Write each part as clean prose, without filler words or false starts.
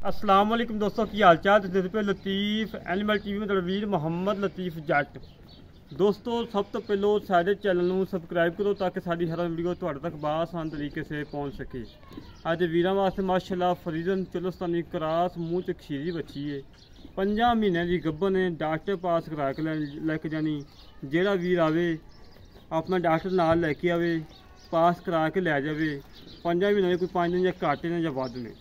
अस्सलाम वालेकुम दोस्तों की हाल चाल तुसीं पे लतीफ एनिमल टीवी में वीर मोहम्मद लतीफ जट। दोस्तों सब तो पहलो साडे चैनल में सबसक्राइब करो ताकि साडी हर वीडियो तुहाडे तक बासान तरीके से पहुँच सके। अज वीरां वास्ते माशाअल्लाह फरीजन चलोस्तानी क्रास मूँह च खीरी बची है। 5 महीने की गब्बन है। डॉक्टर पास करा के लैके जानी। जेड़ा वीर आवे अपना डॉक्टर नाल लैके आवे, पास करा के लै जाए। 5 महीने कोई 5 दिन या घट ने या वध ने।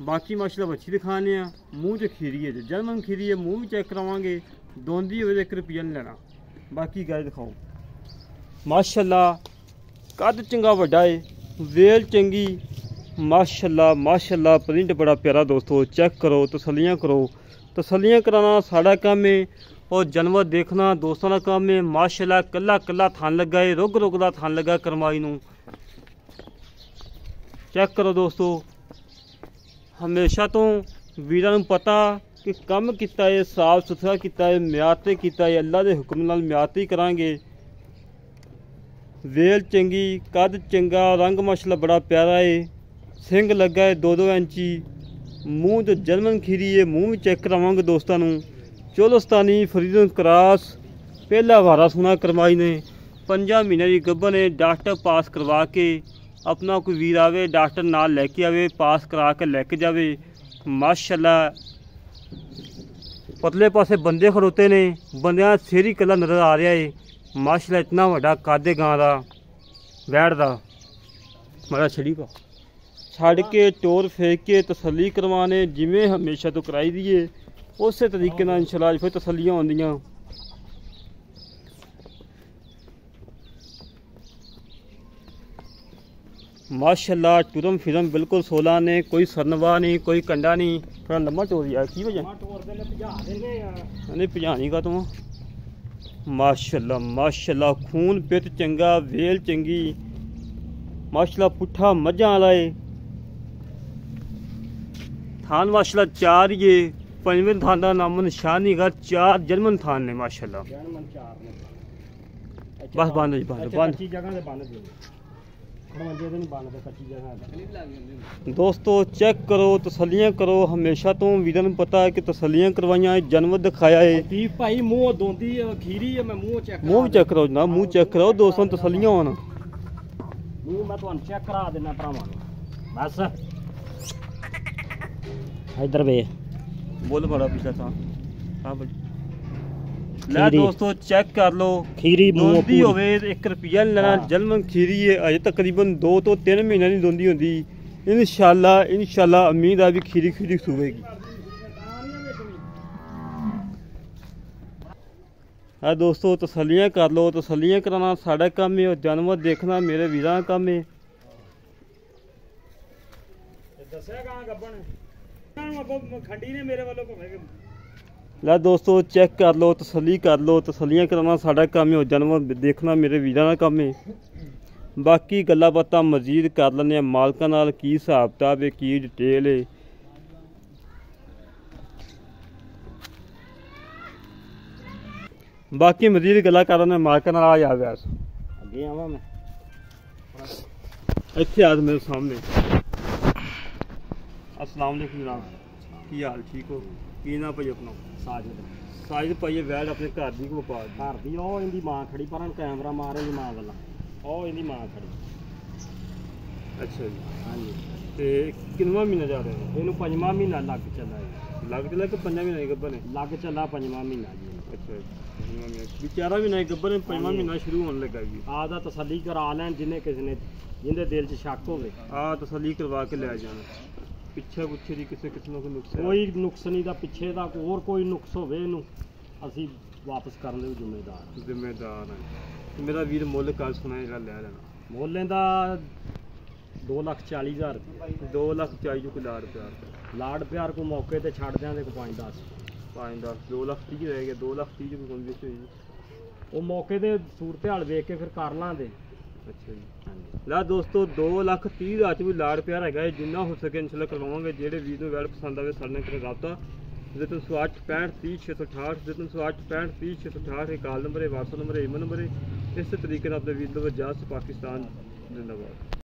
बाकी माशाअल्लाह बच्ची दिखाने मूँह च खीरी है, जर्मन खीरी है। मूँह भी चेक करावांगे, दोंदी हो 1 रुपया नहीं लेना। बाकी गाय दिखाओ माशाअल्लाह कद चंगा वड्डा है, वेल चंगी माशाअल्लाह माशाअल्लाह। प्रिंट बड़ा प्यारा दोस्तों, चेक करो, तसल्लियाँ करो। तसल्लियाँ कराना साड़ा काम है और जानवर देखना दोस्तों का काम है। माशाअल्लाह कला कला थान लगा है, रुग रुग का थान लगा करमाई नूं। चेक करो दोस्तों, हमेशा तो वीरां नूं पता कि कम किता है, साफ सुथरा किता है, म्यार ते किता है। अल्लाह के हुक्म नाल म्यार ते करांगे। वेल चंगी, कद चंगा, रंग माशाअल्लाह बड़ा प्यारा है। सिंग लगा है 2-2 इंची। मूँह तो जर्मन खीरी है, मूँह भी चेक करावांगे दोस्तों नूं। चोलस्तानी फरीजन क्रास पहला वारा सुना करवाई ने। 5 महीने की गब्बन है। डॉक्टर पास करवा के अपना कोई वीर आवे, डॉक्टर नाल लैके आवे, पास करा के लैके जावे। माशाअल्लाह पतले पासे बंदे खड़ोते ने, बंदियां सिर ही कला नज़र आ रहा है। माशाअल्लाह इतना वड्डा कादे गां दा बैठ दा माड़ा छड़ी पा छड़ के टोर फेंक के तसल्ली करवाने जिमें हमेशा तो कराई दी है। उस तरीके नाल इंशाअल्लाह फिर तसल्लियां होंदियां। माशाअल्लाह टुरम फिरम बिल्कुल 16 ने, कोई सरनवा नहीं, कोई कंडा नहीं। थोड़ा लम्बा टोर यार की वजह नहीं भजानी का तुम। माशाअल्लाह माशाअल्लाह खून पित चंगा, वेल चंगी माशाअल्लाह। पुट्ठा मझां वाला है। थान माशाअल्लाह 4 ये 5वें थान का नाम निशान नहीं गा। 4 जर्मन थान ने माशाअल्लाह। बस बंद बंद दोस्तों चेक करो, तसल्लियाँ करो। हमेशा तो वीरां नूं पता है कि तसल्लियाँ करवाइया, जानवर दिखाया है। भाई मुँह दोंदी खीरी है, मैं मुँह चेक करो जनाब, मुँह चेक करो दोस्तों, तसल्लियाँ होना। मुँह मैं तुहानूं चेक करा देना भरावां नूं। बस इधर वे बोल बड़ा पिछला था। हाँ भाई लै दोस्तों चेक कर लो। खीरी दोंदी होवे 1 रुपया नहीं लेना। जर्मन खीरी है। अजे तकरीबन 2 तो 3 महीने नहीं दोंदी होंदी। इंशाअल्लाह उम्मीद है भी खीरी खीरी सूवेगी। हाँ दोस्तों तसल्लियाँ कर लो। तसल्लियाँ कराना साड़ा काम है और जानवर देखना मेरे वीरां का काम है। ला दोस्तों चेक कर लो, तसल्ली कर लो। तसल्लियाँ कराना साड़ा काम है और जानवर देखना मेरे वीरां का काम है। बाकी गल्लां बातां मजीद कर लैंदे मालकां नाल, की हिसाब किताब है, की डिटेल है। बाकी मजीद गल्लां कर लैंदे मालकां नाल। आ जा व्यास अगे आवां मैं इत्थे आ मेरे सामने। अस्सलाम वालेकुम जनाब, की हाल ठीक हो? की ना भाई अपना? साजिद साजिद भाई वैड अपने घर की को व्यापार घर दी ओ इंदी मां खड़ी पर कैमरा मारे दी मां वाला ओ इंदी मां खड़ी। अच्छा जी। हाँ जी। ते किनवा महीना जा रहे हैं? इनू 5वां महीना लग चला है। लग चला कि 5 महीने गब्बर ने? लग चला 5वां महीना जी। अच्छा 5वां महीना भी 4 महीने गब्बर ने, 5वां महीना शुरू होने लगा जी। आदा तसल्ली करा लैन जिन्हें किसी ने जिंदे दिल च शक होवे। तसल्ली करवा के लै जाना। पिछे पुछे की किसी किस्म का नुक्स कोई नुक्स नहीं दा पिछे दा और कोई नुक्स होवे इनू असी वापस करने दे जिम्मेदार हैं। मेरा वीर मुल कल सुना लै लेना। मुल्लें दा 2,40,000 रुपये। 2,40,000 कोई लाड़ प्यार को मौके ते छड़ देंगे को 5-10 2,30,000 रह गया। 2,30,000 को कौन बेच वो मौके ते सूरत हाल वेख के फिर कर लांगे। अच्छा जी। ला दोस्तों 2,30,000 भी लाड़ प्यार है। जिन्ना हो सके इंशाल्लाह करवावांगे। जेडे वीर नूं वैड पसंद आवे साडे नाल राबता 068 65 30 668 068 65 30 668 कॉल नंबर है, व्हाट्सएप नंबर है, ईमेल नंबर है। इस तरीके नाल अपने वीर नूं वजात पाकिस्तान जिंदाबाद।